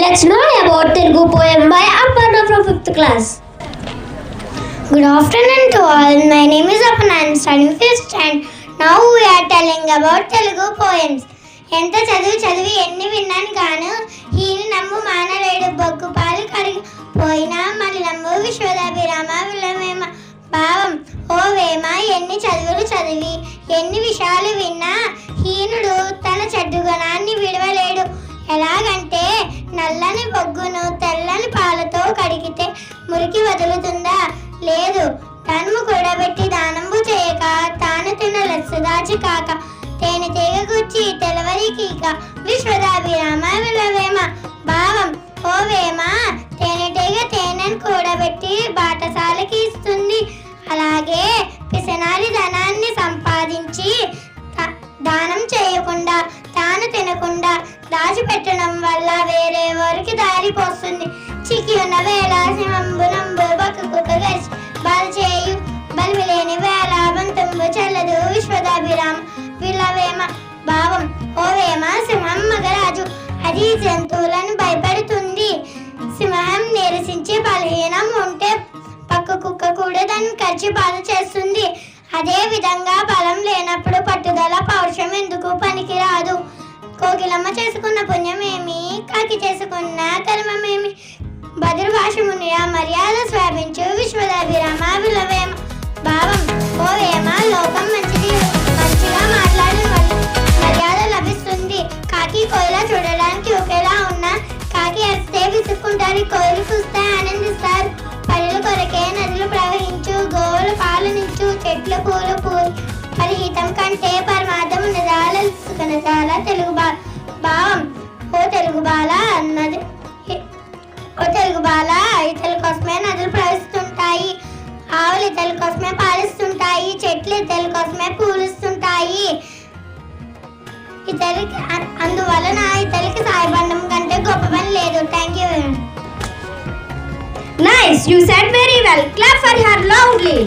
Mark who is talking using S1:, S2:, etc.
S1: Let's know about Telugu poem by Aparna from 5th class.
S2: Good afternoon to all. My name is Aparna. I am studying 5th standard. Now we are telling about Telugu poems. ఎంత చదివి ఎన్ని విన్నాను గాను ఈయన నమ్ము మానలేడు బొగ్గు పాలు కడిగి పోయినా మళ్ళీ నమ్ము విశ్వదాభిరామ విలవేమ భావం ఓ వేమ ఎన్ని చదువులు చదివి ఎన్ని విషయాలు విన్నా హీనుడు తన చెడ్డుగుణాన్ని విడవలేడు. ఎలాగంటే నల్లని బొగ్గును తెల్లని పాలతో కడిగితే మురికి వదులుతుందా? లేదు. తనుము కూడబెట్టి దానంబు చేయక తాను తిన లస్సు దాచి కాక తేనె తీగ గుచ్చి తెలవరికీక విశ్వదాభిరామ విలవేమ భావం ఓ వేమ తేనెటీగ తేనెను కూడబెట్టి బాటసాలకి ఇస్తుంది. అలాగే పిసనాలి ధనాన్ని సంపాదించి దానం చేయకుండా తాను తినకుండా దాచిపెట్టడం వల్ల వేరే వారికి దారి పోస్తుంది. చికి ఉన్న వేళ సింహంబు నంబు బతుకు గడిచి బాధ చేయు బలిమి లేని వేళ బంతంబు చెల్లదు విశ్వదాభిరామ విలవేమ భావం ఓ వేమ సింహం మగరాజు అది జంతువులను భయపడుతుంది. సింహం నిరసించి బలహీనం ఉంటే పక్క కుక్క కూడా దాన్ని కరిచి బాధ చేస్తుంది. అదే విధంగా బలం లేనప్పుడు పట్టుదల పౌరుషం ఎందుకు పనికిరాదు. కోకిలమ్మ చేసుకున్న పుణ్యమేమి కాకి చేసుకున్న కర్మమేమి బదురు భాషమునియ మర్యాద స్వాభించు విశ్వదాభిరామ విలవేమ భావం ఓ వేమ లోకం మంచిది మంచిగా మాట్లాడడం వల్ల మర్యాద లభిస్తుంది. కాకి కోయిల చూడడానికి ఒకేలా ఉన్న కాకి అరిస్తే విసుక్కుంటారు, కోయిలు చూస్తే ఆనందిస్తారు. పనుల కొరకే నదులు ప్రవహించు గోవులు పాలనించు చెట్లు పూలు పూలు పరిహితం కంటే పరమార్థం ఉన్నదాల తెలుగు భావం ఓ తెలుగు బాల అన్నది ఓ తెలుగు బాల ఇతరుల కోసమే నదులు ప్రవహిస్తుంటాయి, ఆవులు ఇతరుల కోసమే పాలిస్తుంటాయి, చెట్లు ఇతరుల కోసమే పూలుస్తుంటాయి. ఇతరులకి అందువలన ఇతరులకి సాయపడడం కంటే గొప్ప పని లేదు. Thank you.
S1: Nice, you said very well. Clap for her loudly.